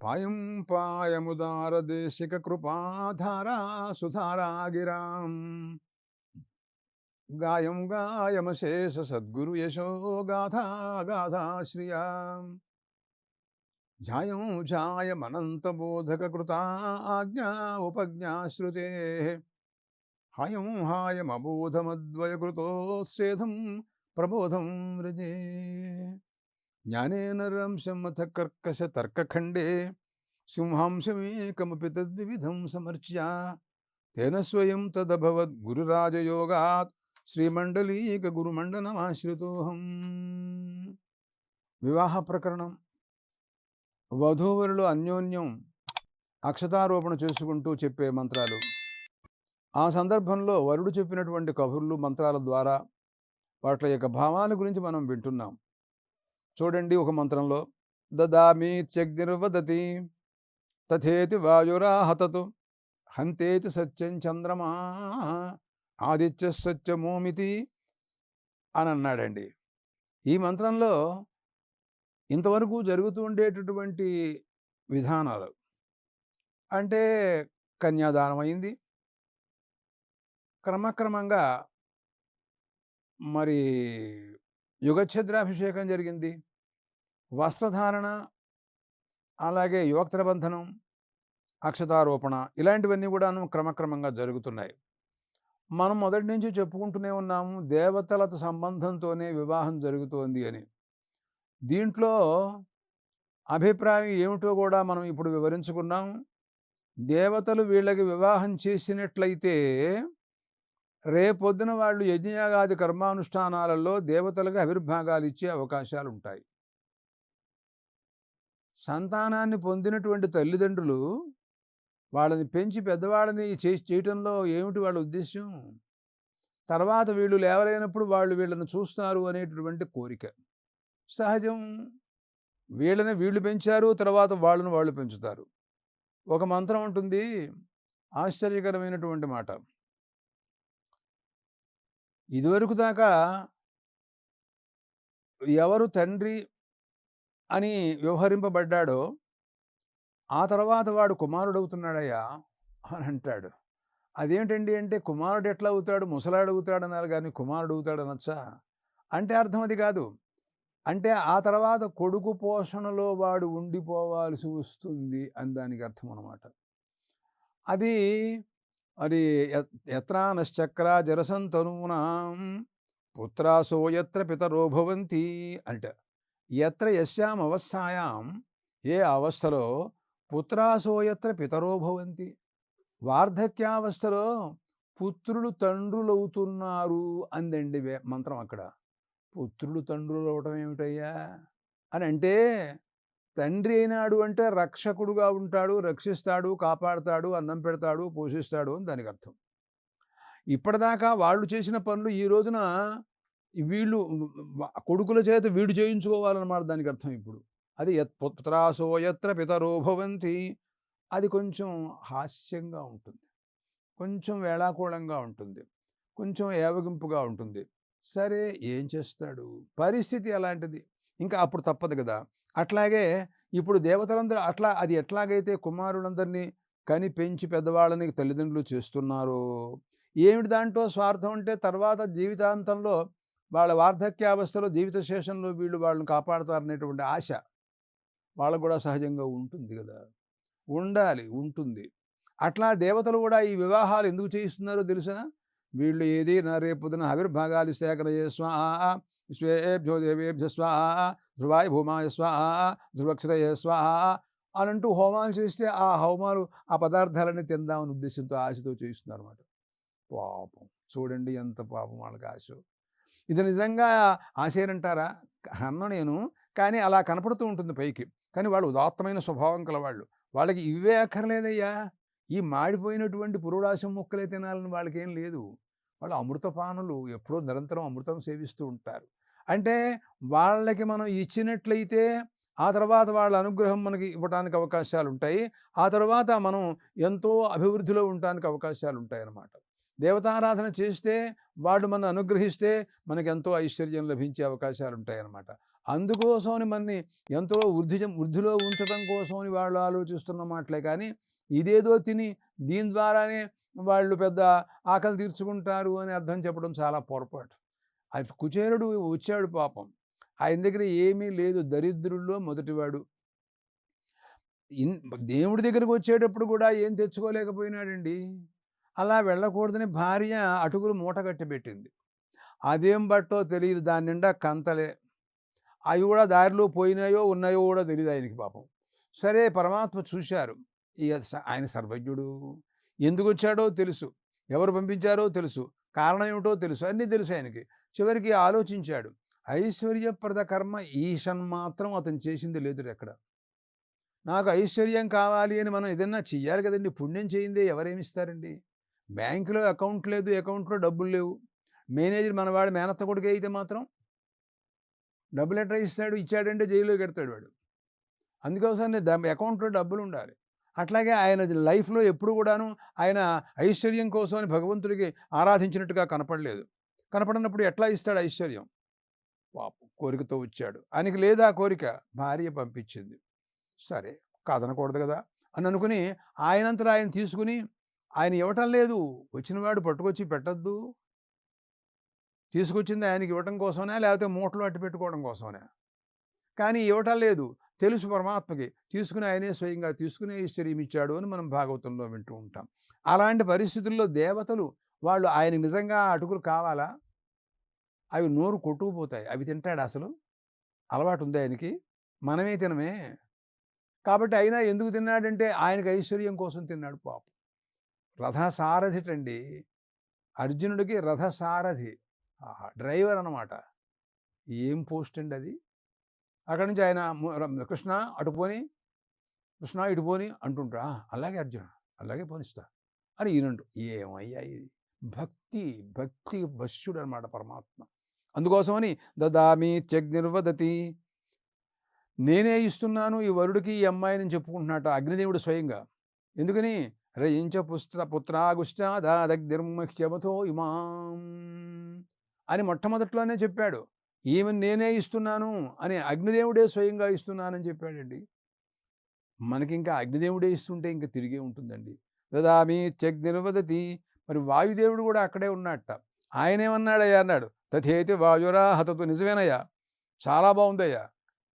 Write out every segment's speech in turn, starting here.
పాయం పాయముదారదేశిక కృపాధారా సుధారా గిరాం గాయం గాయమశేష సద్గురు యశో గాథా గాథా శ్రియా ఝాయం ఝాయమనంతబోధక కృతా ఆజ్ఞా ఉపజ్ఞాశ్రుతే హాయం హాయమబోధమద్వయకృతోత్సేధం ప్రబోధం వ్రజే జ్ఞానేన రంశమథ కర్కశ తర్కఖండే సింహాంశమేకమపి తద్వివిధం సమర్చ్య తేన స్వయం తదభవద్గురురాజయోగాత్ శ్రీమండలీక గురుమండనమాశ్రితోహం. వివాహ ప్రకరణం. వధూవరులు అన్యోన్యం అక్షతారోపణ చేసుకుంటూ చెప్పే మంత్రాలు. ఆ సందర్భంలో వరుడు చెప్పినటువంటి కబుర్లు మంత్రాల ద్వారా వాటి యొక్క భావాల గురించి మనం వింటున్నాం. చూడండి, ఒక మంత్రంలో దదామీత్యగ్నిర్వదతి తథేతి వాయురాహతతు హంతేతి సత్యం చంద్రమా ఆదిత్య సత్యమోమితి అని అన్నాడండి. ఈ మంత్రంలో ఇంతవరకు జరుగుతూ ఉండేటటువంటి విధానాలు అంటే కన్యాదానం అయింది, క్రమక్రమంగా మరి యుగఛద్రాభిషేకం జరిగింది, వస్త్రధారణ, అలాగే యోక్త్రబంధనం, అక్షతారోపణ, ఇలాంటివన్నీ కూడాను క్రమక్రమంగా జరుగుతున్నాయి. మనం మొదటి నుంచి చెప్పుకుంటూనే ఉన్నాము, దేవతలతో సంబంధంతోనే వివాహం జరుగుతోంది అని. దీంట్లో అభిప్రాయం ఏమిటో కూడా మనం ఇప్పుడు వివరించుకున్నాం. దేవతలు వీళ్ళకి వివాహం చేసినట్లయితే రేపొద్దున వాళ్ళు యజ్ఞయాగాది కర్మానుష్ఠానాలలో దేవతలకు ఆవిర్భాగాలు ఇచ్చే అవకాశాలు ఉంటాయి. సంతానాన్ని పొందినటువంటి తల్లిదండ్రులు వాళ్ళని పెంచి పెద్దవాళ్ళని చేయటంలో ఏమిటి వాళ్ళ ఉద్దేశం? తర్వాత వీళ్ళు లేవలేనప్పుడు వాళ్ళు వీళ్ళని చూస్తారు అనేటటువంటి కోరిక సహజం. వీళ్ళని వీళ్ళు పెంచారు, తర్వాత వాళ్ళను వాళ్ళు పెంచుతారు. ఒక మంత్రం ఉంటుంది, ఆశ్చర్యకరమైనటువంటి మాట. ఇదివరకు దాకా ఎవరు తండ్రి అని వ్యవహరింపబడ్డాడో ఆ తర్వాత వాడు కుమారుడు అవుతున్నాడయ్యా అని అంటాడు. అదేంటండి అంటే, కుమారుడు ఎట్లా అవుతాడు? ముసలాడు అవుతాడు అనాలి కానీ కుమారుడు అవుతాడు అనొచ్చా? అంటే అర్థం అది కాదు. అంటే ఆ తర్వాత కొడుకు పోషణలో వాడు ఉండిపోవాల్సి వస్తుంది అని దానికి అర్థం అన్నమాట. అది అది యత్రానశ్చక్ర జరసంతనూనాం పుత్రాసో యత్ర పితరో భవంతి అంట. యత్ర యస్యాం అవస్థాయాం, ఏ అవస్థలో పుత్రాసో యత్ర పితరో భవంతి, వార్ధక్యావస్థలో పుత్రులు తండ్రులవుతున్నారు అందండి మంత్రం. అక్కడ పుత్రులు తండ్రులు అవటం ఏమిటయ్యా అని అంటే, తండ్రి అయినాడు అంటే రక్షకుడుగా ఉంటాడు, రక్షిస్తాడు, కాపాడుతాడు, అన్నం పెడతాడు, పోషిస్తాడు అని దానికి అర్థం. ఇప్పటిదాకా వాళ్ళు చేసిన పనులు ఈ రోజున వీళ్ళు కొడుకుల చేత వీడు చేయించుకోవాలన్నమాట దానికి అర్థం. ఇప్పుడు అది పుత్రాసో యత్ర పితరో భవంతి, అది కొంచెం హాస్యంగా ఉంటుంది, కొంచెం వేళాకోళంగా ఉంటుంది, కొంచెం ఏవగింపుగా ఉంటుంది. సరే, ఏం చేస్తాడు, పరిస్థితి అలాంటిది, ఇంకా అప్పుడు తప్పదు కదా. అట్లాగే ఇప్పుడు దేవతలందరూ అట్లా, అది ఎట్లాగైతే కుమారులందరినీ కని పెంచి పెద్దవాళ్ళని తల్లిదండ్రులు చేస్తున్నారో, ఏమిటి దాంట్లో స్వార్థం అంటే తర్వాత జీవితాంతంలో వాళ్ళ వార్ధక్యావస్థలో జీవిత శేషంలో వీళ్ళు వాళ్ళని కాపాడతారనేటువంటి ఆశ వాళ్ళకు కూడా సహజంగా ఉంటుంది కదా. ఉండాలి, ఉంటుంది. అట్లా దేవతలు కూడా ఈ వివాహాలు ఎందుకు చేయిస్తున్నారో తెలుసా? వీళ్ళు ఏది నా రేపొద్దున ఆవిర్భాగాలు సేకరయే స్వాహ, విశ్వేభ్యో దేవేభ్య స్వాహ, ధ్రువాయ భూమాయ స్వాహ, ధ్రువక్షతయే స్వాహ అని అంటూ హోమాలు చేస్తే ఆ హోమాలు ఆ పదార్థాలన్నీ తిందామని ఉద్దేశంతో ఆశతో చేయిస్తున్నారు అన్నమాట. పాపం చూడండి, ఎంత పాపం వాళ్ళకి ఆశ. ఇది నిజంగా ఆశేనంటారా? అన్న నేను, కానీ అలా కనపడుతూ ఉంటుంది పైకి. కానీ వాళ్ళు ఉదాత్తమైన స్వభావం కలవాళ్ళు. వాళ్ళకి ఇవే అక్కర్లేదయ్యా. ఈ మాడిపోయినటువంటి పురుడాశం ముక్కలే తినాలని వాళ్ళకేం లేదు. వాళ్ళు అమృతపానులు, ఎప్పుడో నిరంతరం అమృతం సేవిస్తూ ఉంటారు. అంటే వాళ్ళకి మనం ఇచ్చినట్లయితే ఆ తర్వాత వాళ్ళ అనుగ్రహం మనకి ఇవ్వడానికి అవకాశాలు ఉంటాయి. ఆ తర్వాత మనం ఎంతో అభివృద్ధిలో ఉండడానికి అవకాశాలు ఉంటాయి అన్నమాట. దేవతారాధన చేస్తే వాళ్ళు మనం అనుగ్రహిస్తే మనకు ఎంతో ఐశ్వర్యం లభించే అవకాశాలు ఉంటాయన్నమాట. అందుకోసమని మనని ఎంతో వృద్ధిలో ఉంచడం కోసమని వాళ్ళు ఆలోచిస్తున్న మాటలే కానీ ఇదేదో తిని దీని ద్వారానే వాళ్ళు పెద్ద ఆకలి తీర్చుకుంటారు అని అర్థం చెప్పడం చాలా పొరపాటు. ఆ కుచేలుడు వచ్చాడు పాపం. ఆయన దగ్గర ఏమీ లేదు, దరిద్రుల్లో మొదటివాడు. దేవుడి దగ్గరికి వచ్చేటప్పుడు కూడా ఏం తెచ్చుకోలేకపోయినాడండి. అలా వెళ్ళకూడదని భార్య అటుకులు మూట కట్టిపెట్టింది. అదేం బట్టో తెలియదు, దాని నిండా కంతలే. అవి కూడా దారిలో పోయినాయో ఉన్నాయో కూడా తెలియదు ఆయనకి పాపం. సరే పరమాత్మ చూశారు. ఇక ఆయన సర్వజ్ఞుడు. ఎందుకు వచ్చాడో తెలుసు, ఎవరు పంపించారో తెలుసు, కారణం ఏమిటో తెలుసు, అన్నీ తెలుసు ఆయనకి. చివరికి ఆలోచించాడు. ఐశ్వర్యప్రద కర్మ ఈషన్ మాత్రం అతను చేసింది లేదు ఎక్కడ. నాకు ఐశ్వర్యం కావాలి అని మనం ఏదన్నా చెయ్యాలి కదండి. పుణ్యం చేయిందే ఎవరేమిస్తారండి. బ్యాంకులో అకౌంట్ లేదు, అకౌంట్లో డబ్బులు లేవు. మేనేజర్ మనవాడు మేనత్త కొడుకే అయితే మాత్రం డబ్బులు ఎట్లా ఇస్తాడు? ఇచ్చాడంటే జైల్లో కడతాడు వాడు. అందుకోసం అకౌంట్లో డబ్బులు ఉండాలి. అట్లాగే ఆయన లైఫ్లో ఎప్పుడు కూడాను ఆయన ఐశ్వర్యం కోసం అని భగవంతుడికి ఆరాధించినట్టుగా కనపడలేదు. కనపడినప్పుడు ఎట్లా ఇస్తాడు ఐశ్వర్యం? పాపం కోరికతో వచ్చాడు. ఆయనకి లేదా కోరిక, భార్య పంపించింది. సరే కాదనకూడదు కదా అని అనుకుని ఆయనంతటా ఆయన తీసుకుని, ఆయన ఇవ్వటం లేదు, వచ్చినవాడు పట్టుకొచ్చి పెట్టద్దు. తీసుకొచ్చింది ఆయనకి ఇవ్వటం కోసమే, లేకపోతే మూటలో అట్టి పెట్టుకోవడం కోసమే. కానీ ఇవ్వటం లేదు, తెలుసు పరమాత్మకి. తీసుకుని ఆయనే స్వయంగా తీసుకునే ఐశ్వర్యం ఇచ్చాడు అని మనం భాగవతంలో వింటూ ఉంటాం. అలాంటి పరిస్థితుల్లో దేవతలు వాళ్ళు ఆయనకి నిజంగా అటుకులు కావాలా? అవి నోరు కొట్టుకుపోతాయి. అవి తింటాడు అసలు? అలవాటు ఉంది ఆయనకి? మనమే తినమే. కాబట్టి అయినా ఎందుకు తిన్నాడంటే ఆయనకి ఐశ్వర్యం కోసం తిన్నాడు పాపం. రథసారథిటండి. అర్జునుడికి రథసారథి, డ్రైవర్ అన్నమాట. ఏం పోస్ట్ అండి అది. అక్కడి నుంచి ఆయన కృష్ణ అటు పోని, కృష్ణ ఇటు పోని అంటుంటా. అలాగే అర్జున, అలాగే పోనిస్తా అని ఈయనండు. ఏమయ్యా ఇది భక్తి, భక్తి వశ్యుడు అనమాట పరమాత్మ. అందుకోసమని దదామి త్యగ్నిర్వదతి, నేనే ఇస్తున్నాను ఈ వరుడికి ఈ అమ్మాయిని చెప్పుకుంటున్నట అగ్నిదేవుడు స్వయంగా. ఎందుకని? రయించ పుత్రాగుష్టాదగ్నిర్మహ్యమతో ఇమాం అని మొట్టమొదట్లోనే చెప్పాడు. ఈమెను నేనే ఇస్తున్నాను అని అగ్నిదేవుడే స్వయంగా ఇస్తున్నానని చెప్పాడండి. మనకింకా అగ్నిదేవుడే ఇస్తుంటే ఇంకా తిరిగే ఉంటుందండి. దదామి త్యగ్నిర్వదతి. మరి వాయుదేవుడు కూడా అక్కడే ఉన్నట్ట. ఆయనేమన్నాడయ్యా అన్నాడు. తథేతి వాయురా హతతు. నిజమేనయ్యా, చాలా బాగుందయ్యా,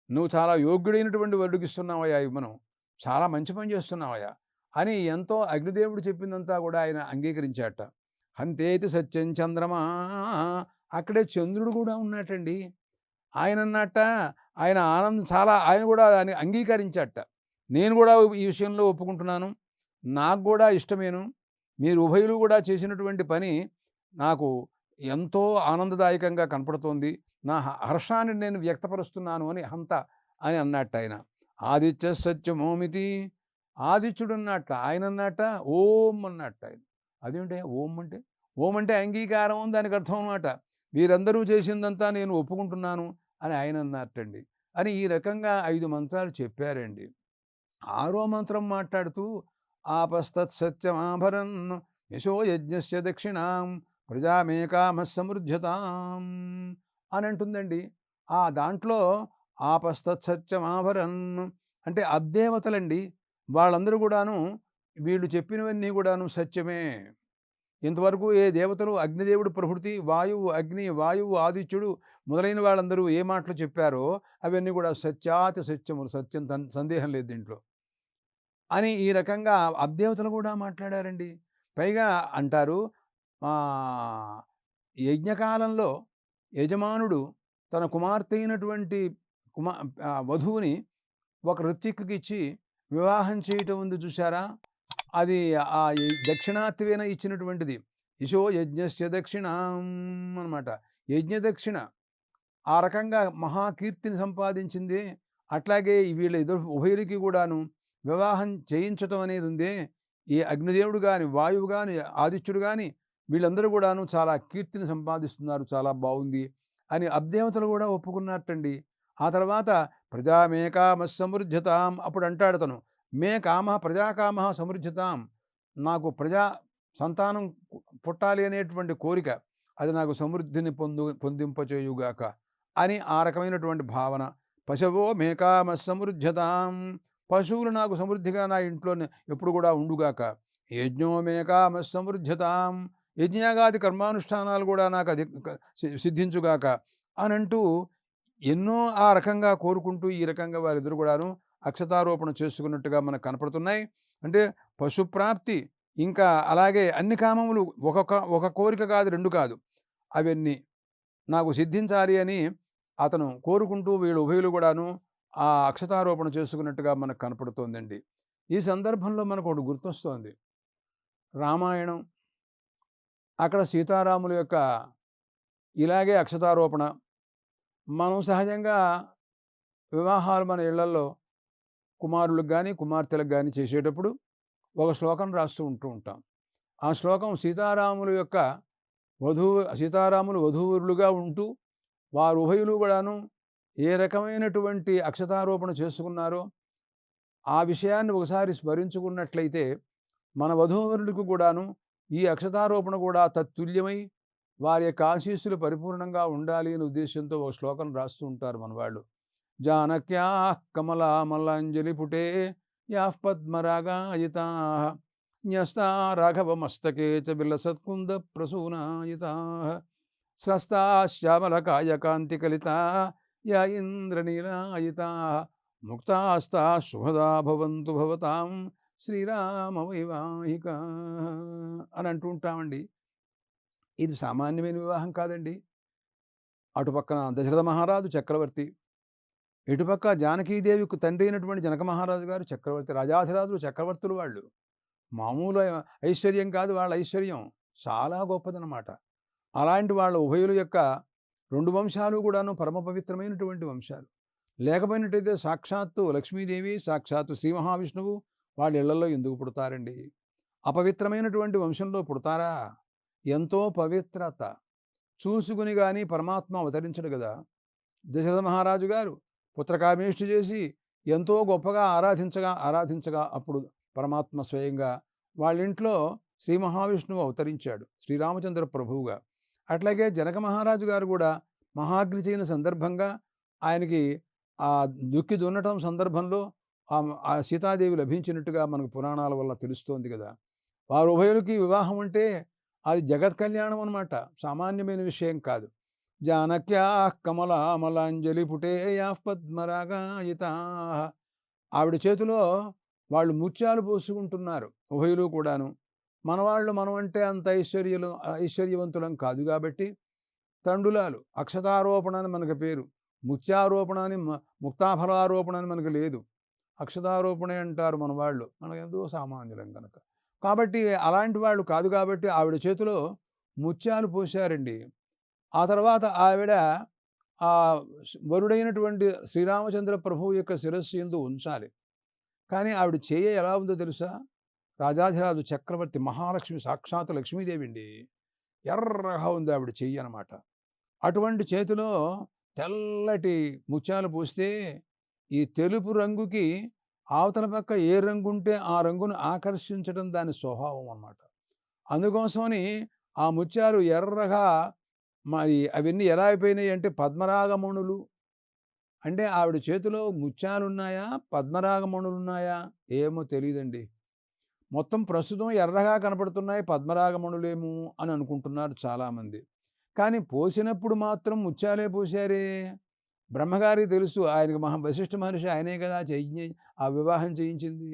నువ్వు చాలా యోగ్యుడైనటువంటి వరుడికి ఇస్తున్నావయ్యా, మనం చాలా మంచి పని చేస్తున్నావయ్యా అని ఎంతో అగ్నిదేవుడు చెప్పిందంతా కూడా ఆయన అంగీకరించాట. హంతేతి సత్యం చంద్రమా. అక్కడే చంద్రుడు కూడా ఉన్నట్టండి. ఆయన అన్నట్ట ఆయన ఆనందం చాలా, ఆయన కూడా దాన్ని అంగీకరించాట. నేను కూడా ఈ విషయంలో ఒప్పుకుంటున్నాను, నాకు కూడా ఇష్టమేను, మీరు ఉభయులు కూడా చేసినటువంటి పని నాకు ఎంతో ఆనందదాయకంగా కనపడుతోంది, నా హర్షాన్ని నేను వ్యక్తపరుస్తున్నాను అని హంత అని అన్నట్టు ఆయన. ఆదిత్య సత్యమోమితి. ఆదిత్యుడు అన్నట్ట, ఆయన అన్నట్ట ఓం అన్నట్ట ఆయన. అదేంటే ఓం అంటే? ఓం అంటే అంగీకారం, దానికి అర్థం అన్నమాట. వీరందరూ చేసిందంతా నేను ఒప్పుకుంటున్నాను అని ఆయన అన్నట్టండి. అని ఈ రకంగా 5 మంత్రాలు చెప్పారండి. 6వ మంత్రం మాట్లాడుతూ ఆపస్తత్ సత్యమాభరన్ యశో యజ్ఞస్య దక్షిణాం ప్రజామేకామ సమృద్ధ్యతాం అని అంటుందండి. ఆ దాంట్లో ఆపస్తత్ సత్యమాభరన్ అంటే అబ్దేవతలండి. వాళ్ళందరూ కూడాను వీళ్ళు చెప్పినవన్నీ కూడాను సత్యమే. ఇంతవరకు ఏ దేవతలు, అగ్నిదేవుడు ప్రకృతి, వాయువు అగ్ని, వాయువు ఆదిత్యుడు మొదలైన వాళ్ళందరూ ఏ మాటలు చెప్పారో అవన్నీ కూడా సత్యాతి సత్యములు, సత్యం సందేహం లేదు దీంట్లో అని ఈ రకంగా అబ్దేవతలు కూడా మాట్లాడారండి. పైగా అంటారు, యజ్ఞకాలంలో యజమానుడు తన కుమార్తె అయినటువంటి వధువుని ఒక ఋత్విక్కుకి ఇచ్చి వివాహం చేయటం ఉంది చూసారా, అది ఆ దక్షిణాత్వేన ఇచ్చినటువంటిది. యశో యజ్ఞస్య దక్షిణాం అనమాట. యజ్ఞ దక్షిణ ఆ రకంగా మహాకీర్తిని సంపాదించింది. అట్లాగే వీళ్ళ ఉభయులకి కూడాను వివాహం చేయించటం అనేది ఉంది. ఈ అగ్నిదేవుడు కానీ, వాయువు కానీ, ఆదిత్యుడు కానీ వీళ్ళందరూ కూడాను చాలా కీర్తిని సంపాదిస్తున్నారు, చాలా బాగుంది అని అబ్దేవతలు కూడా ఒప్పుకున్నట్టండి. ఆ తర్వాత ప్రజామేకామ సమృద్ధ్యతాం. అప్పుడు అంటాడు తను, మే కామ ప్రజాకామ సమృద్ధ్యతాం. నాకు ప్రజా సంతానం పుట్టాలి అనేటువంటి కోరిక, అది నాకు సమృద్ధిని పొందింపచేయుగాక అని ఆ రకమైనటువంటి భావన. పశవో మేకామ సమృద్ధ్యతాం, పశువులు నాకు సమృద్ధిగా నా ఇంట్లో ఎప్పుడు కూడా ఉండుగాక. యజ్ఞో మేకామ సమృద్ధ్యతాం, యజ్ఞయాగాది కర్మానుష్ఠానాలు కూడా నాకు అది సిద్ధించుగాక అనంటూ ఎన్నో ఆ రకంగా కోరుకుంటూ ఈ రకంగా వారిద్దరు కూడాను అక్షతారోపణ చేసుకున్నట్టుగా మనకు కనపడుతున్నాయి. అంటే పశుప్రాప్తి, ఇంకా అలాగే అన్ని కామములు, ఒక కోరిక కాదు, 2 కాదు, అవన్నీ నాకు సిద్ధించాలి అని అతను కోరుకుంటూ వీళ్ళు ఉభయులు కూడాను ఆ అక్షతారోపణ చేసుకున్నట్టుగా మనకు కనపడుతోందండి. ఈ సందర్భంలో మనకు ఒకటి గుర్తొస్తోంది. రామాయణం, అక్కడ సీతారాముల యొక్క ఇలాగే అక్షతారోపణ. మనం సహజంగా వివాహాలు మన ఇళ్లల్లో కుమారులకు కానీ కుమార్తెలకు కానీ చేసేటప్పుడు ఒక శ్లోకం రాస్తూ ఉంటాం. ఆ శ్లోకం సీతారాములు వధూవరులుగా ఉంటూ వారు ఉభయులు కూడాను ఏ రకమైనటువంటి అక్షతారోపణ చేసుకున్నారో ఆ విషయాన్ని ఒకసారి స్మరించుకున్నట్లయితే మన వధూవరులకు కూడాను ఈ అక్షతారోపణ కూడా తత్తుల్యమై వారి యొక్క ఆశీస్సులు పరిపూర్ణంగా ఉండాలి అనే ఉద్దేశంతో ఒక శ్లోకం రాస్తూ ఉంటారు మన వాళ్ళు. జానక్యా కమలామలాంజలి పుటే యాః పద్మరాగాయితాః న్యస్తా రాఘవమస్తకే చ విలసత్కుంద ప్రసూనాయితాః స్రస్తా శ్యామలకాయకాంతికలితా యా ఇంద్రనీలాయితాః ముక్తాస్తా శుభదా భవంతు భవతాం శ్రీరామ వైవాహికా అని అంటూ ఉంటామండి. ఇది సామాన్యమైన వివాహం కాదండి. అటుపక్కన దశరథ మహారాజు చక్రవర్తి, ఇటుపక్క జానకీదేవికి తండ్రి అయినటువంటి జనక మహారాజు గారు చక్రవర్తి. రాజాధిరాజులు చక్రవర్తులు వాళ్ళు. మామూలు ఐశ్వర్యం కాదు వాళ్ళ ఐశ్వర్యం, చాలా గొప్పదనమాట. అలాంటి వాళ్ళ ఉభయుల యొక్క 2 వంశాలు కూడాను పరమ పవిత్రమైనటువంటి వంశాలు. లేకపోయినట్టయితే సాక్షాత్తు లక్ష్మీదేవి, సాక్షాత్తు శ్రీ మహావిష్ణువు వాళ్ళ ఇళ్లలో ఎందుకు పుడతారండి? అపవిత్రమైనటువంటి వంశంలో పుడతారా? ఎంతో పవిత్రత చూసుకుని కానీ పరమాత్మ అవతరించడు కదా. దశరథ మహారాజు గారు పుత్రకామేష్టి చేసి ఎంతో గొప్పగా ఆరాధించగా అప్పుడు పరమాత్మ స్వయంగా వాళ్ళింట్లో శ్రీ మహావిష్ణువు అవతరించాడు శ్రీరామచంద్ర ప్రభువుగా. అట్లాగే జనక మహారాజు గారు కూడా మహాగ్ని చేయని సందర్భంగా ఆయనకి ఆ దుక్కి దున్నటం సందర్భంలో ఆ సీతాదేవి లభించినట్టుగా మనకు పురాణాల వల్ల తెలుస్తోంది కదా. వారు ఉభయులకి వివాహం అంటే అది జగత్ కళ్యాణం అన్నమాట, సామాన్యమైన విషయం కాదు. జానక్యా కమలామలాంజలి పుటే యాః పద్మరాగాయితాః, ఆవిడ చేతిలో వాళ్ళు ముత్యాలు పోసుకుంటున్నారు ఉభయులు కూడాను. మనం అంటే అంత ఐశ్వర్యవంతులం కాదు కాబట్టి తండులాలు. అక్షతారోపణ అని మనకు పేరు, ముత్యారోపణ అని, ముక్తాఫలారోపణ అని మనకు లేదు. అక్షతారోపణే అంటారు మన వాళ్ళు, మనకు ఎంతో సామాన్యులం కనుక. కాబట్టి అలాంటి వాళ్ళు కాదు కాబట్టి ఆవిడ చేతిలో ముత్యాలు పోశారండి. ఆ తర్వాత ఆవిడ ఆ వరుడైనటువంటి శ్రీరామచంద్ర ప్రభువు యొక్క శిరస్సు యందు ఉంచాలి. కానీ ఆవిడ చేయ ఎలా ఉందో తెలుసా? రాజాధిరాజు చక్రవర్తి మహాలక్ష్మి, సాక్షాత్ లక్ష్మీదేవి అండి. ఎర్రగా ఉంది ఆవిడ చెయ్యి అనమాట. అటువంటి చేతిలో తెల్లటి ముత్యాలు పోస్తే ఈ తెలుపు రంగుకి అవతల పక్క ఏ రంగు ఉంటే ఆ రంగును ఆకర్షించడం దాని స్వభావం అన్నమాట. అందుకోసమని ఆ ముత్యాలు ఎర్రగా, మరి అవన్నీ ఎలా అయిపోయినాయి అంటే పద్మరాగమణులు. అంటే ఆవిడ చేతిలో ముత్యాలున్నాయా పద్మరాగమణులున్నాయా ఏమో తెలియదండి. మొత్తం ప్రస్తుతం ఎర్రగా కనపడుతున్నాయి, పద్మరాగమణులేమో అని అనుకుంటున్నారు చాలామంది. కానీ పోసినప్పుడు మాత్రం ముత్యాలే పోశారే. బ్రహ్మగారికి తెలుసు, ఆయనకి వశిష్ఠ మహర్షి ఆయనే కదా ఆ వివాహం చేయించింది.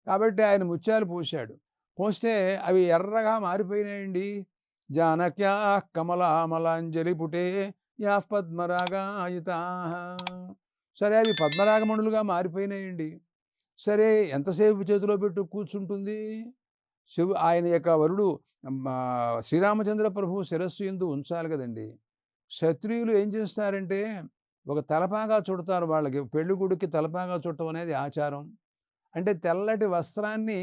కాబట్టి ఆయన ముత్యాలు పోశాడు. పోస్తే అవి ఎర్రగా మారిపోయినాయండి. జానక్యా కమలామలాంజలి పుటే యాః పద్మరాగాయితాః. సరే అవి పద్మరాగమణులుగా మారిపోయినాయండి. సరే ఎంతసేపు చేతిలో పెట్టు కూర్చుంటుంది? ఆయన యొక్క వరుడు శ్రీరామచంద్ర ప్రభువు శిరస్సు యందు ఉంచాలి కదండి. క్షత్రియులు ఏం చేస్తారంటే ఒక తలపాగా చుడతారు. వాళ్ళకి పెళ్ళికొడుక్కి తలపాగా చుట్టం అనేది ఆచారం. అంటే తెల్లటి వస్త్రాన్ని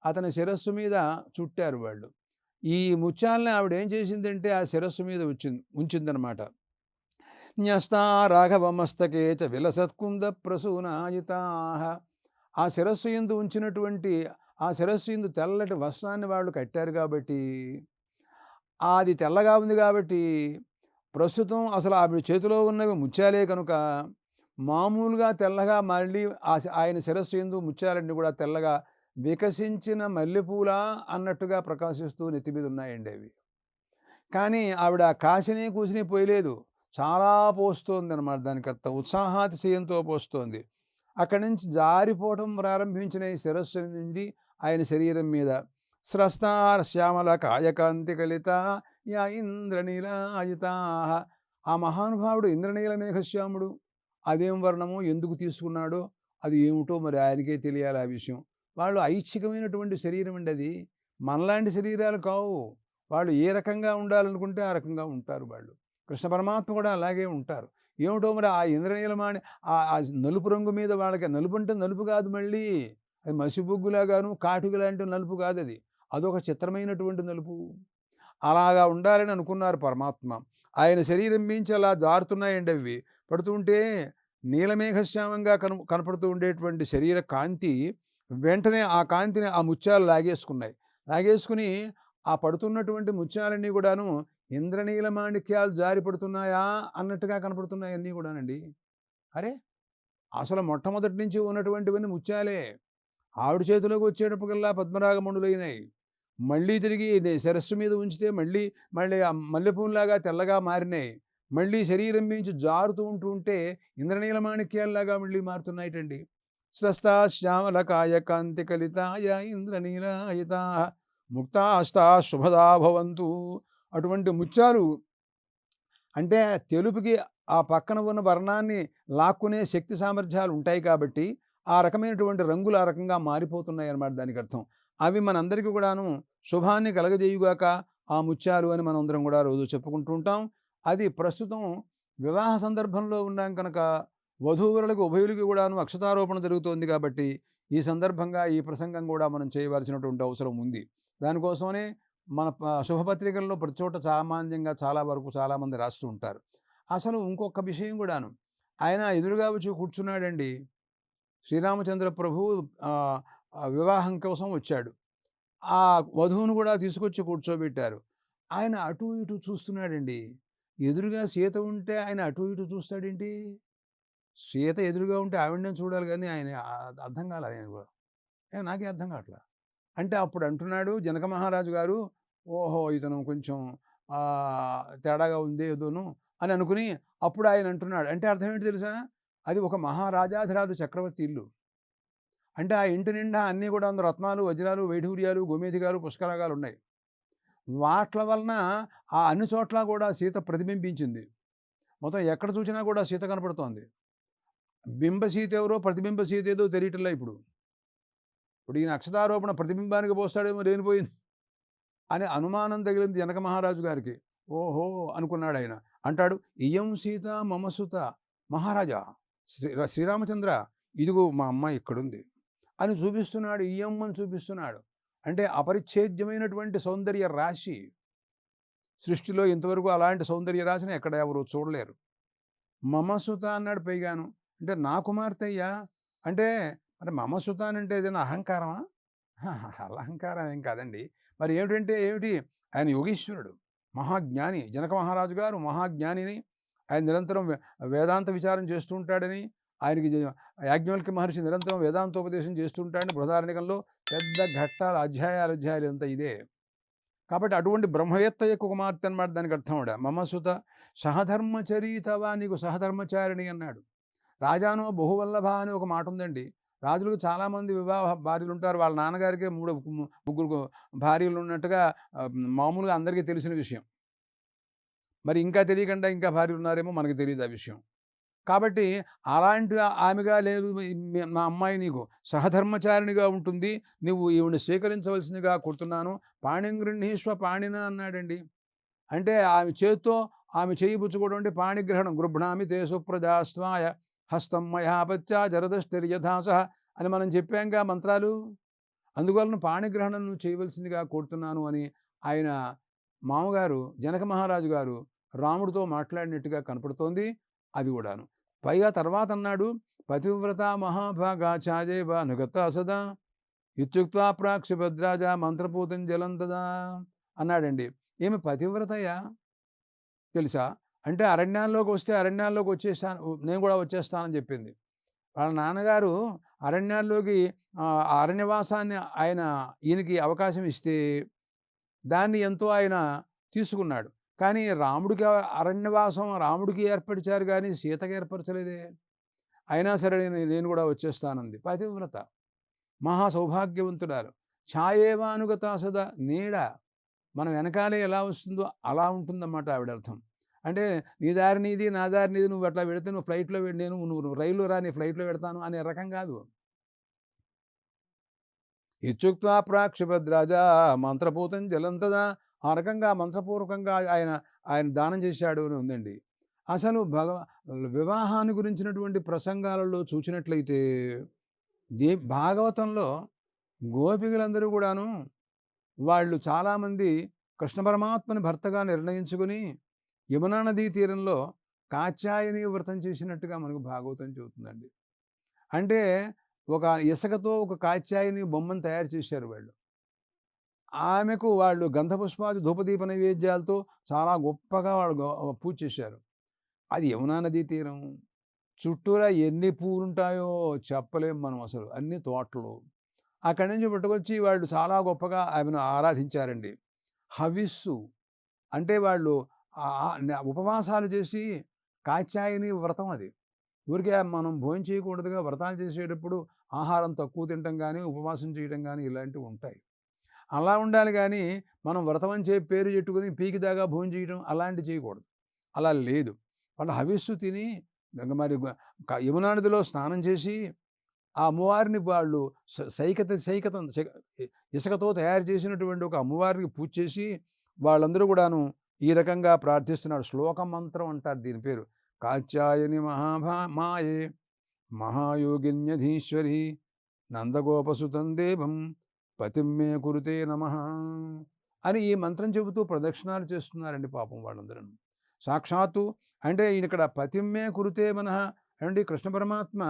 అతని శిరస్సు మీద చుట్టారు వాళ్ళు. ఈ ముత్యాలని ఆవిడ ఏం చేసిందంటే ఆ శిరస్సు మీద ఉంచిందనమాట. న్యస్తా రాఘవమస్తకే చ విలసత్కుంద ప్రసూనాయితాః. ఆ శిరస్సు యందు ఉంచినటువంటి ఆ శిరస్సు యందు తెల్లటి వస్త్రాన్ని వాళ్ళు కట్టారు కాబట్టి, అది తెల్లగా ఉంది కాబట్టి ప్రస్తుతం అసలు ఆవిడ చేతిలో ఉన్నవి ముత్యాలే కనుక మామూలుగా తెల్లగా మళ్ళీ ఆయన శిరస్సు యందు ముత్యాలన్నీ కూడా తెల్లగా వికసించిన మల్లెపూలా అన్నట్టుగా ప్రకాశిస్తూ నెత్తి మీద ఉన్నాయండి అవి. కానీ ఆవిడ కాసిని కూసిని పోయలేదు. చాలా పోస్తోందనమాట దానికర్థం. ఉత్సాహాతిశయంతో పోస్తోంది. అక్కడి నుంచి జారిపోవటం ప్రారంభించిన ఈ శిరస్సు నుండి ఆయన శరీరం మీద స్రస్తార్ శ్యామల కాయకాంతి కలిత యా ఇంద్రనీలాయితాః. ఆ మహానుభావుడు ఇంద్రనీల మేఘశ్యాముడు. అదేం వర్ణమో, ఎందుకు తీసుకున్నాడో, అది ఏమిటో మరి ఆయనకే తెలియాలి ఆ విషయం. వాళ్ళు ఐచ్ఛికమైనటువంటి శరీరం అండి అది. మనలాంటి శరీరాలు కావు. వాళ్ళు ఏ రకంగా ఉండాలనుకుంటే ఆ రకంగా ఉంటారు వాళ్ళు. కృష్ణ పరమాత్మ కూడా అలాగే ఉంటారు. ఏమిటో మరి ఆ ఇంద్రనీలమణి ఆ నలుపు రంగు మీద వాళ్ళకి, నలుపు అంటే నలుపు కాదు మళ్ళీ. అది మసిబొగ్గులాగాను కాటుక లాంటి నలుపు కాదది. అదొక చిత్రమైనటువంటి నలుపు. అలాగా ఉండాలని అనుకున్నారు పరమాత్మ. ఆయన శరీరం మించి అలా జారుతున్నాయండి అవి. పడుతుంటే నీలమేఘశ్యామంగా కనపడుతూ ఉండేటువంటి శరీర కాంతి వెంటనే ఆ కాంతిని ఆ ముత్యాలు లాగేసుకున్నాయి. లాగేసుకుని ఆ పడుతున్నటువంటి ముత్యాలన్నీ కూడాను ఇంద్రనీల మాణిక్యాలు జారి పడుతున్నాయా అన్నట్టుగా కనపడుతున్నాయి అన్నీ కూడానండి. అరే! అసలు మొట్టమొదటి నుంచి ఉన్నటువంటివన్నీ ముత్యాలే. ఆవిడ చేతిలోకి వచ్చేటప్పటికల్లా పద్మరాగమణులైనాయి. మళ్ళీ తిరిగి శిరస్సు మీద ఉంచితే మళ్ళీ ఆ మల్లెపూలాగా తెల్లగా మారినాయి. మళ్ళీ శరీరం మించి జారుతూ ఉంటే ఇంద్రనీల మాణిక్యాల్లాగా మళ్ళీ మారుతున్నాయిటండి. స్రస్తా శ్యామల కాయ కాంతి కలితాయ ఇంద్రనీలాయితాః ముక్తాస్తా శుభదా భవంతు. అటువంటి ముత్యాలు అంటే తెలుపుకి ఆ పక్కన ఉన్న వర్ణాన్ని లాక్కునే శక్తి సామర్థ్యాలు ఉంటాయి కాబట్టి ఆ రకమైనటువంటి రంగులు ఆ రకంగా మారిపోతున్నాయి అన్నమాట దానికి అర్థం. అవి మనందరికీ కూడాను శుభాన్ని కలగజేయుగాక ఆ ముత్యాలు అని మనం అందరం కూడా రోజు చెప్పుకుంటూ ఉంటాం. అది ప్రస్తుతం వివాహ సందర్భంలో ఉన్నాం కనుక వధూవరులకు ఉభయులకి కూడాను అక్షతారోపణ జరుగుతోంది కాబట్టి ఈ సందర్భంగా ఈ ప్రసంగం కూడా మనం చేయవలసినటువంటి అవసరం ఉంది. దానికోసమనే మన శుభపత్రికల్లో ప్రతి చోట సామాన్యంగా చాలా వరకు చాలామంది రాస్తూ ఉంటారు. అసలు ఇంకొక విషయం కూడాను, ఆయన ఎదురుగా వచ్చి కూర్చున్నాడండి. శ్రీరామచంద్ర ప్రభువు వివాహం కోసం వచ్చాడు. ఆ వధువును కూడా తీసుకొచ్చి కూర్చోబెట్టారు. ఆయన అటు ఇటు చూస్తున్నాడండి. ఎదురుగా సీత ఉంటే ఆయన అటు ఇటు చూస్తాడేంటి? సీత ఎదురుగా ఉంటే ఆవిడనే చూడాలి కానీ ఆయన అర్థం కాలేదు ఆయన కూడా. నాకే అర్థం కావట్లా. అంటే అప్పుడు అంటున్నాడు జనక మహారాజు గారు, ఓహో ఇతను కొంచెం తేడాగా ఉంది ఏదోను అని అనుకుని అప్పుడు ఆయన అంటున్నాడు. అంటే అర్థం ఏంటి తెలుసా? అది ఒక మహారాజాధిరాజు చక్రవర్తి ఇల్లు. అంటే ఆ ఇంటి నిండా అన్నీ కూడా రత్నాలు, వజ్రాలు, వైఢూర్యాలు, గోమేధికాలు, పుష్కరాగాలు ఉన్నాయి. వాట్ల వలన ఆ అన్ని చోట్ల కూడా సీత ప్రతిబింబించింది. మొత్తం ఎక్కడ చూసినా కూడా సీత కనపడుతోంది. బింబ సీత ఎవరో ప్రతిబింబ సీత ఏదో తెలియటంలా ఇప్పుడు. ఇప్పుడు ఈయన అక్షతారోపణ ప్రతిబింబానికి పోస్తాడేమో లేనిపోయింది అని అనుమానం తగిలింది జనక మహారాజు గారికి. ఓహో అనుకున్నాడు ఆయన. అంటాడు, ఇయం సీత మమసుత మహారాజా శ్రీరామచంద్ర, ఇదిగో మా అమ్మాయి ఇక్కడుంది అని చూపిస్తున్నాడు. ఇయం అని చూపిస్తున్నాడు. అంటే అపరిచ్ఛేద్యమైనటువంటి సౌందర్య రాశి. సృష్టిలో ఇంతవరకు అలాంటి సౌందర్య రాశిని ఎక్కడ ఎవరు చూడలేరు. మమసుత అన్నాడు పైగాను. అంటే నా కుమార్తె అయ్యా అంటే, మరి మమసుత అంటే ఏదైనా అహంకారమా? అహంకారం ఏం కాదండి. మరి ఏమిటంటే ఏమిటి? ఆయన యోగీశ్వరుడు, మహాజ్ఞాని. జనక మహారాజు గారు మహాజ్ఞానిని. ఆయన నిరంతరం వేదాంత విచారం చేస్తూ ఉంటాడని, ఆయనకి యాజ్ఞవల్క్య మహర్షి నిరంతరం వేదాంతోపదేశం చేస్తూ ఉంటాడని బృహదారణ్యకంలో పెద్ద ఘట్టాలు అధ్యాయాలు అంతా ఇదే. కాబట్టి అటువంటి బ్రహ్మవేత్త యొక్క కుమార్తె అన్నమాట దానికి అర్థం కూడా. మమసుత సహధర్మచరీతవా, నీకు సహధర్మచారిణి అన్నాడు. రాజానో బహువల్లభ అని ఒక మాట ఉందండి. రాజులకు చాలామంది వివాహ భార్యలు ఉంటారు. వాళ్ళ నాన్నగారికే ముగ్గురు భార్యలు ఉన్నట్టుగా మామూలుగా అందరికీ తెలిసిన విషయం. మరి ఇంకా తెలియకుండా ఇంకా భార్యలు ఉన్నారేమో మనకు తెలియదు ఆ విషయం. కాబట్టి అలాంటి ఆమెగా లేదు నా అమ్మాయి నీకు సహధర్మచారిణిగా ఉంటుంది, నువ్వు ఈవిని స్వీకరించవలసిందిగా కోరుతున్నాను. పాణిగృహీష్వ పాణిన అన్నాడండి. అంటే ఆమె చేత్తో ఆమె చేయి పుచ్చుకోవడం అంటే పాణిగ్రహణం. గృభ్ణామి తే సుప్రజాస్వాయ హస్తం మయాపత్యా జరదశ్చర్యథాస అని మనం చెప్పాంగా మంత్రాలు. అందువలన పాణిగ్రహణం నువ్వు చేయవలసిందిగా కోరుతున్నాను అని ఆయన మామగారు జనక మహారాజు గారు రాముడితో మాట్లాడినట్టుగా కనపడుతోంది. అది కూడాను. పైగా తర్వాత అన్నాడు, పతివ్రత మహాభాగా ఛాజేవ అనుగత సదా ఇత్యుక్త్వా ప్రాక్షిభద్రాజ మంత్రపూతం జలంతదా అన్నాడండి. ఏమి పతివ్రతయ్యా తెలుసా? అంటే అరణ్యాల్లోకి వస్తే అరణ్యాల్లోకి వచ్చేసాను, నేను కూడా వచ్చేస్తానని చెప్పింది. వాళ్ళ నాన్నగారు అరణ్యాల్లోకి ఆ అరణ్యవాసాన్ని ఈయనకి అవకాశం ఇస్తే దాన్ని ఎంతో ఆయన తీసుకున్నాడు. కానీ రాముడికి అరణ్యవాసం రాముడికి ఏర్పరిచారు గానీ సీతకి ఏర్పరచలేదే. అయినా సరే నేను కూడా వచ్చేస్తానంది. పతివ్రత, మహా సౌభాగ్యవంతురాలు. ఛాయేవానుగతా సదా, నీడ మన వెనకాలే ఎలా వస్తుందో అలా ఉంటుందన్నమాట ఆవిడ అర్థం. అంటే నీ దారి నీది, నా దారి నీది, నువ్వు అట్లా వెడితే నువ్వు ఫ్లైట్‌లో వెళ్ళు, నువ్వు రైల్లో రా, నీ ఫ్లైట్‌లో వెడతాను అనే రకం కాదు. ఇత్యుక్త్వా ప్రాక్షిపద్రాజా మంత్రపూతం జలం తదా, ఆ రకంగా మంత్రపూర్వకంగా ఆయన దానం చేశాడు అని ఉందండి. అసలు వివాహాన్ని గురించినటువంటి ప్రసంగాలలో చూసినట్లయితే భాగవతంలో గోపికలందరూ కూడాను వాళ్ళు చాలామంది కృష్ణ పరమాత్మని భర్తగా నిర్ణయించుకుని యమునా నదీ తీరంలో కాత్యాయని వ్రతం చేసినట్టుగా మనకు భాగవతం చెబుతుందండి. అంటే ఒక ఇసుకతో ఒక కాత్యాయని బొమ్మను తయారు చేశారు వాళ్ళు. ఆమెకు వాళ్ళు గంధపుష్పాది ధూపదీప నైవేద్యాలతో చాలా గొప్పగా వాళ్ళు పూజ చేశారు. అది యమునా నదీ తీరం. చుట్టూరా ఎన్ని పూలుంటాయో చెప్పలేం మనం అసలు. అన్ని తోటలు. అక్కడి నుంచి పట్టుకొచ్చి వాళ్ళు చాలా గొప్పగా ఆమెను ఆరాధించారండి. హవిస్సు అంటే వాళ్ళు ఉపవాసాలు చేసి కాత్యాయని వ్రతం అది. ఊరికే మనం భోజనం చేయకూడదుగా, వ్రతాలు చేసేటప్పుడు ఆహారం తక్కువ తినటం కానీ, ఉపవాసం చేయటం కానీ ఇలాంటివి ఉంటాయి. అలా ఉండాలి కానీ మనం వ్రతం అని చెప్పి పేరు చెట్టుకుని పీకి దాకా భోజనం చేయడం అలాంటివి చేయకూడదు. అలా లేదు. వాళ్ళు హవిస్సు తిని మరి యమునా నదిలో స్నానం చేసి ఆ అమ్మవారిని వాళ్ళు ఇసుకతో తయారు చేసినటువంటి ఒక అమ్మవారికి పూజ చేసి వాళ్ళందరూ కూడాను ఈ రకంగా ప్రార్థిస్తున్నారు. శ్లోక మంత్రం అంటారు దీని పేరు. కాత్యాయని మాయే మహాయోగిన్యధీశ్వరి నందగోపసుతం దేవం పతిమ్మే కురుతే నమః అని ఈ మంత్రం చెబుతూ ప్రదక్షిణాలు చేస్తున్నారండి పాపం వాళ్ళందరూ. సాక్షాత్తు అంటే ఇక్కడ పతిమ్మే కురుతే మనః అంటే కృష్ణ పరమాత్మ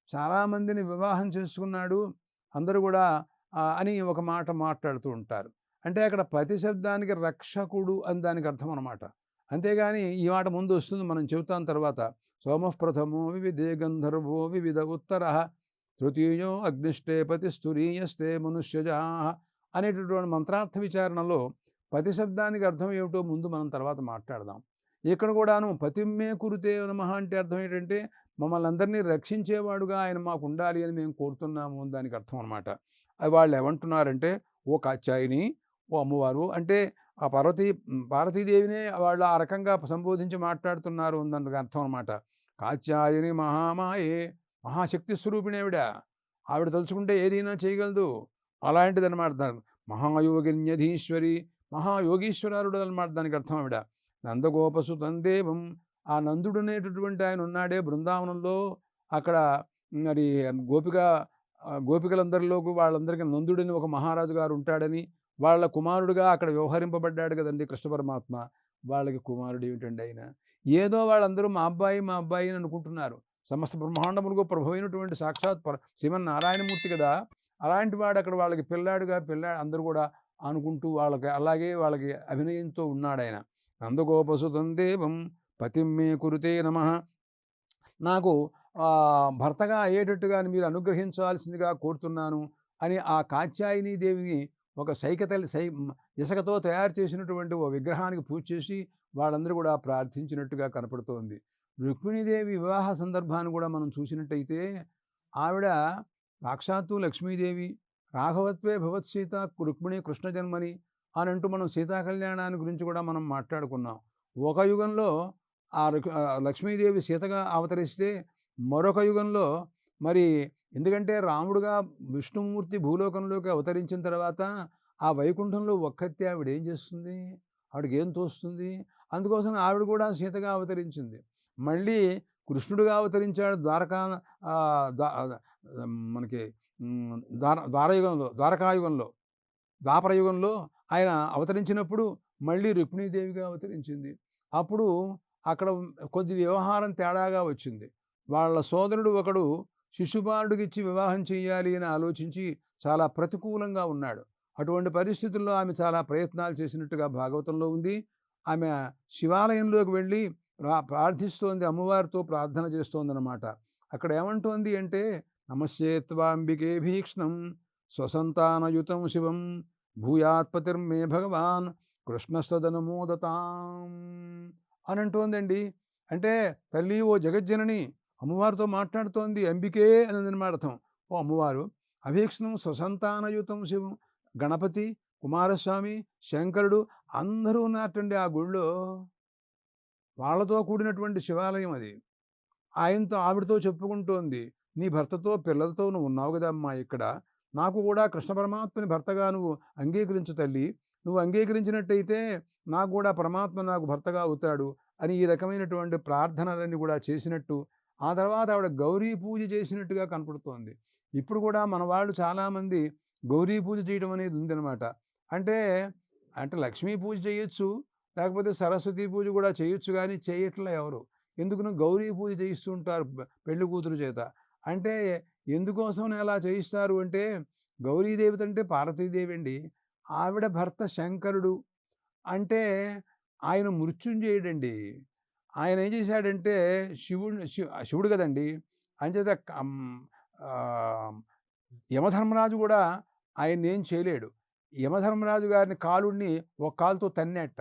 చాలామందిని వివాహం చేసుకున్నాడు అందరూ కూడా అని ఒక మాట మాట్లాడుతూ ఉంటారు. అంటే అక్కడ పతి శబ్దానికి రక్షకుడు అని దానికి అర్థం అన్నమాట. అంతేగాని ఈ మాట ముందు వస్తుంది, మనం చెబుతాం తర్వాత. సోమః ప్రథమో వివిధే గంధర్వో వివిధ ఉత్తరః తృతీయో అగ్నిష్టే పతిస్తురీయస్తే మనుష్యజాః అనేటటువంటి మంత్రార్థ విచారణలో పతి శబ్దానికి అర్థం ఏమిటో ముందు మనం తర్వాత మాట్లాడదాం. ఇక్కడ కూడాను పతిమ్మే కురుతే నమః అంటే అర్థం ఏంటంటే మమ్మల్ని అందరినీ రక్షించేవాడుగా ఆయన మాకు ఉండాలి అని మేము కోరుతున్నాము దానికి అర్థం అనమాట. వాళ్ళు ఏమంటున్నారంటే ఓ కాత్యాయిని, ఓ అమ్మవారు అంటే ఆ పార్వతీదేవినే వాళ్ళు ఆ రకంగా సంబోధించి మాట్లాడుతున్నారు దానికి అర్థం అనమాట. కాత్యాయని మహామాయే, మహాశక్తి స్వరూపిణి ఆవిడ తలుచుకుంటే ఏదైనా చేయగలదు. అలాంటిదన్నమాట. మహాయోగిన్యధీశ్వరి, మహాయోగీశ్వరారుడు అనమాట దానికి అర్థం ఆవిడ. నందగోపసుతం దేవం, ఆ నందుడు అనేటటువంటి ఆయన ఉన్నాడే బృందావనంలో, అక్కడ మరి గోపికలందరిలోకి వాళ్ళందరికీ నందుడని ఒక మహారాజు గారు ఉంటాడని, వాళ్ళ కుమారుడుగా అక్కడ వ్యవహరింపబడ్డాడు కదండి కృష్ణ పరమాత్మ. వాళ్ళకి కుమారుడు ఏమిటండి ఆయన? ఏదో వాళ్ళందరూ మా అబ్బాయి మా అబ్బాయి అని అనుకుంటున్నారు. సమస్త బ్రహ్మాండములకు ప్రభువైనటువంటి సాక్షాత్ శ్రీమన్నారాయణమూర్తి కదా. అలాంటి వాడు అక్కడ వాళ్ళకి పిల్లాడు అందరూ కూడా అనుకుంటూ వాళ్ళకి అభినయంతో ఉన్నాడాయన. నందగోపసుతం దేవం పతిమ్మే కురుతే నమః, నాకు భర్తగా అయ్యేటట్టుగా మీరు అనుగ్రహించాల్సిందిగా కోరుతున్నాను అని ఆ కాత్యాయని దేవిని ఒక ఇసుకతో తయారు చేసినటువంటి ఓ విగ్రహానికి పూజ చేసి వాళ్ళందరూ కూడా ప్రార్థించినట్టుగా కనపడుతోంది. రుక్మిణీదేవి వివాహ సందర్భాన్ని కూడా మనం చూసినట్టయితే ఆవిడ సాక్షాత్తు లక్ష్మీదేవి. రాఘవత్వే భవత్సీత రుక్మిణి కృష్ణ జన్మని అని అంటూ మనం సీతా కళ్యాణాన్ని గురించి కూడా మనం మాట్లాడుకున్నాం. ఒక యుగంలో లక్ష్మీదేవి సీతగా అవతరిస్తే మరొక యుగంలో మరి ఎందుకంటే రాముడుగా విష్ణుమూర్తి భూలోకంలోకి అవతరించిన తర్వాత ఆ వైకుంఠంలో ఒక్కతే ఆవిడ ఏం చేస్తుంది? ఆవిడకి ఏం తోస్తుంది? అందుకోసం ఆవిడ కూడా సీతగా అవతరించింది. మళ్ళీ కృష్ణుడుగా అవతరించాడు మనకి ద్వాపరయుగంలో ఆయన అవతరించినప్పుడు మళ్ళీ రుక్మిణీదేవిగా అవతరించింది. అప్పుడు అక్కడ కొద్ది వ్యవహారం తేడాగా వచ్చింది. వాళ్ళ సోదరుడు ఒకడు శిశుపాలుడికి ఇచ్చి వివాహం చేయాలి అని ఆలోచించి చాలా ప్రతికూలంగా ఉన్నాడు. అటువంటి పరిస్థితుల్లో ఆమె చాలా ప్రయత్నాలు చేసినట్టుగా భాగవతంలో ఉంది. ఆమె శివాలయంలోకి వెళ్ళి ప్రార్థిస్తోంది, అమ్మవారితో ప్రార్థన చేస్తోందనమాట. అక్కడ ఏమంటోంది అంటే, నమస్తే త్వాంబికే భీక్ష్ణం స్వసంతానయుతం శివం భూయాత్పతిర్మే భగవాన్ కృష్ణస్తదనమోదతాం అని అంటోందండి. అంటే తల్లి ఓ జగజ్జనని అమ్మవారితో మాట్లాడుతోంది. అంబికే అని అర్థం. ఓ అమ్మవారు అభీక్ష్ణం స్వసంతానయుతం శివం, గణపతి, కుమారస్వామి, శంకరుడు అందరూ ఉన్నారటండి ఆ గుళ్ళో. వాళ్ళతో కూడినటువంటి శివాలయం అది. ఆవిడతో చెప్పుకుంటోంది, నీ భర్తతో పిల్లలతో నువ్వు ఉన్నావు కదమ్మా ఇక్కడ. నాకు కూడా కృష్ణ పరమాత్మని భర్తగా నువ్వు అంగీకరించు తల్లి. నువ్వు అంగీకరించినట్టయితే నాకు కూడా పరమాత్మ నాకు భర్తగా అవుతాడు అని ఈ రకమైనటువంటి ప్రార్థనలన్నీ కూడా చేసినట్టు, ఆ తర్వాత ఆవిడ గౌరీ పూజ చేసినట్టుగా కనపడుతోంది. ఇప్పుడు కూడా మన వాళ్ళు చాలామంది గౌరీ పూజ చేయడం అనేది ఉందనమాట. అంటే అంటే లక్ష్మీ పూజ చేయొచ్చు, లేకపోతే సరస్వతి పూజ కూడా చేయొచ్చు, కానీ చేయట్లే ఎవరు. ఎందుకునో గౌరీ పూజ చేయిస్తూ ఉంటారు పెళ్లి కూతురు చేత. అంటే ఎందుకోసం అలా చేయిస్తారు అంటే, గౌరీదేవత అంటే పార్వతీదేవి అండి. ఆవిడ భర్త శంకరుడు. అంటే ఆయన మృత్యుంజయుడండి. ఆయన ఏం చేశాడంటే శివుడు కదండి. అంచేత యమధర్మరాజు కూడా ఆయన్నేం చేయలేడు. యమధర్మరాజు గారిని కాలుడిని ఒక కాలుతో తన్నేట.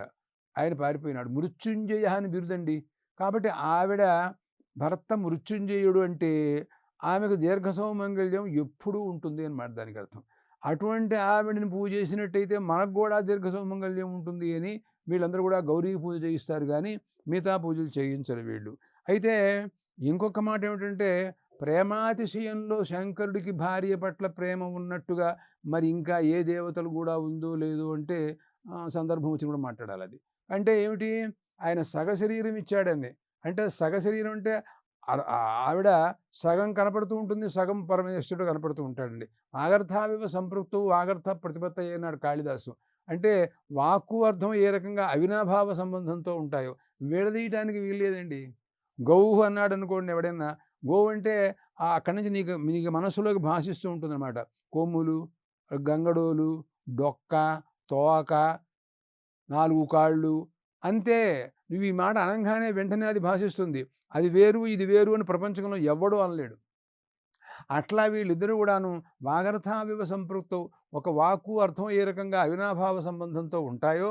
ఆయన పారిపోయినాడు. మృత్యుంజయ అని బిరుదండి. కాబట్టి ఆవిడ భర్త మృత్యుంజయుడు అంటే ఆమెకు దీర్ఘ సౌమంగళ్యం ఎప్పుడూ ఉంటుంది అన్నమాట దానికి అర్థం. అటువంటి ఆవిడని పూజ చేసినట్టయితే మనకు కూడా దీర్ఘ సౌమంగళ్యం ఉంటుంది అని వీళ్ళందరూ కూడా గౌరీ పూజ చేయిస్తారు, కానీ మిగతా పూజలు చేయించరు వీళ్ళు. అయితే ఇంకొక మాట ఏమిటంటే, ప్రేమాతిశయంలో శంకరుడికి భార్య పట్ల ప్రేమ ఉన్నట్టుగా మరి ఇంకా ఏ దేవతలు కూడా ఉందో లేదో అంటే సందర్భం వచ్చి కూడా మాట్లాడాలి అది. అంటే ఏమిటి, ఆయన సగ శరీరం ఇచ్చాడండి. అంటే సగ శరీరం అంటే ఆవిడ సగం కనపడుతూ ఉంటుంది, సగం పరమేశ్వరుడు కనపడుతూ ఉంటాడండి. వాగర్థావివ సంపృక్తు వాగర్థ ప్రతిపత్త అన్నాడు కాళిదాసు. అంటే వాక్కు అర్థం ఏ రకంగా అవినాభావ సంబంధంతో ఉంటాయో విడదీయటానికి వీల్లేదండి. గౌహు అన్నాడు అనుకోండి ఎవడైనా, గోవు అంటే అక్కడి నుంచి నీకు మనస్సులోకి భాషిస్తూ ఉంటుందన్నమాట. కొమ్ములు, గంగడోలు, డొక్క, తోక, 4 కాళ్ళు, అంతే. నువ్వు ఈ మాట అనంగానే వెంటనే అది భాషిస్తుంది. అది వేరు ఇది వేరు అని ప్రపంచంలో ఎవ్వడూ అనలేడు. అట్లా వీళ్ళిద్దరూ కూడాను వాగర్థావివ సంపృక్తౌ, ఒక వాక్కు అర్థం ఏ రకంగా అవినాభావ సంబంధంతో ఉంటాయో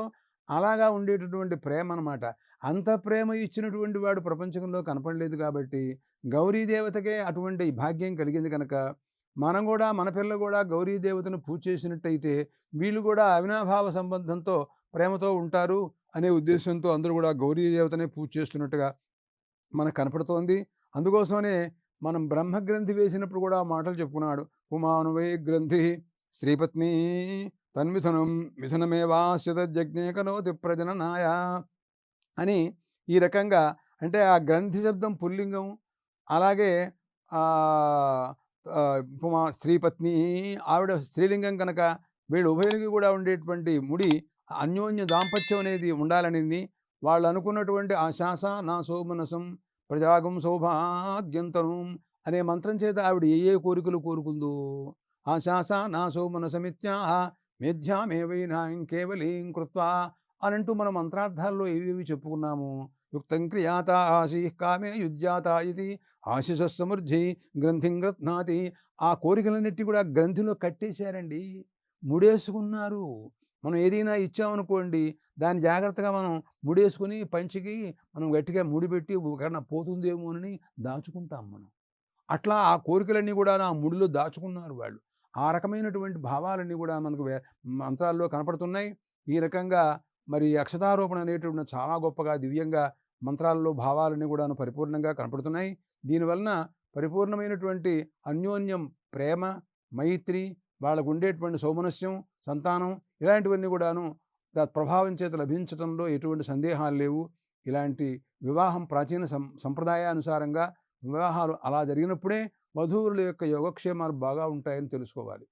అలాగా ఉండేటటువంటి ప్రేమ అనమాట. అంత ప్రేమ ఇచ్చినటువంటి వాడు ప్రపంచంలో కనపడలేదు కాబట్టి గౌరీదేవతకే అటువంటి భాగ్యం కలిగింది కనుక మనం కూడా మన పిల్లలు కూడా గౌరీదేవతను పూజ చేసినట్టయితే వీళ్ళు కూడా అవినాభావ సంబంధంతో ప్రేమతో ఉంటారు అనే ఉద్దేశంతో అందరూ కూడా గౌరీదేవతనే పూజ చేస్తున్నట్టుగా మనకు కనపడుతోంది. అందుకోసమనే మనం బ్రహ్మగ్రంథి వేసినప్పుడు కూడా మాటలు చెప్పుకున్నాడు. పుమానువై గ్రంథి శ్రీపత్ని తన్మిథునం మిథునమేవాస్యతజ్ఞే కనోతి ప్రజననాయ అని ఈ రకంగా, అంటే ఆ గ్రంథి శబ్దం పుల్లింగం. అలాగే శ్రీపత్ని ఆవిడ స్త్రీలింగం కనుక వీళ్ళు ఉభయులకి కూడా ఉండేటువంటి ముడి అన్యోన్య దాంపత్యం అనేది ఉండాలని వాళ్ళు అనుకున్నటువంటి ఆశాస నా సోమనసం ప్రజాగం సౌభాగ్యంతను అనే మంత్రం చేత ఆవిడ ఏ కోరికలు కోరుకుందో, ఆశాస నా సోమనసమిత్యాహ మేధ్యామేవైనాం కేవలీం కృత్వా అనంటూ మన మంత్రార్థాల్లో ఏవేవి చెప్పుకున్నాము. యుక్తం క్రియాత ఆశీ కామే యుజ్యాత ఇది ఆశిష సమృద్ధి గ్రంథిం గ్రత్నాతి. ఆ కోరికలన్నిటి కూడా గ్రంథిలో కట్టేశారండి, ముడేసుకున్నారు. మనం ఏదైనా ఇచ్చామనుకోండి, దాన్ని జాగ్రత్తగా మనం ముడేసుకుని పంచికి మనం గట్టిగా ముడిపెట్టి ఎక్కడన్నా పోతుందేమోనని దాచుకుంటాం మనం. అట్లా ఆ కోరికలన్నీ కూడా ఆ ముడిలో దాచుకున్నారు వాళ్ళు. ఆ రకమైనటువంటి భావాలన్నీ కూడా మనకు మంత్రాల్లో కనపడుతున్నాయి. ఈ రకంగా మరి అక్షతారోపణ అనేటువంటి చాలా గొప్పగా దివ్యంగా మంత్రాల్లో భావాలన్నీ కూడా పరిపూర్ణంగా కనపడుతున్నాయి. దీనివలన పరిపూర్ణమైనటువంటి అన్యోన్యం, ప్రేమ, మైత్రి, వాళ్ళకు ఉండేటువంటి సౌమనస్యం, సంతానం ఇలాంటివన్నీ కూడాను ప్రభావం చేత లభించడంలో ఎటువంటి సందేహాలు లేవు. ఇలాంటి వివాహం ప్రాచీన సంప్రదాయానుసారంగా వివాహాలు అలా జరిగినప్పుడే వధూవరుల యొక్క యోగక్షేమాలు బాగా ఉంటాయని తెలుసుకోవాలి.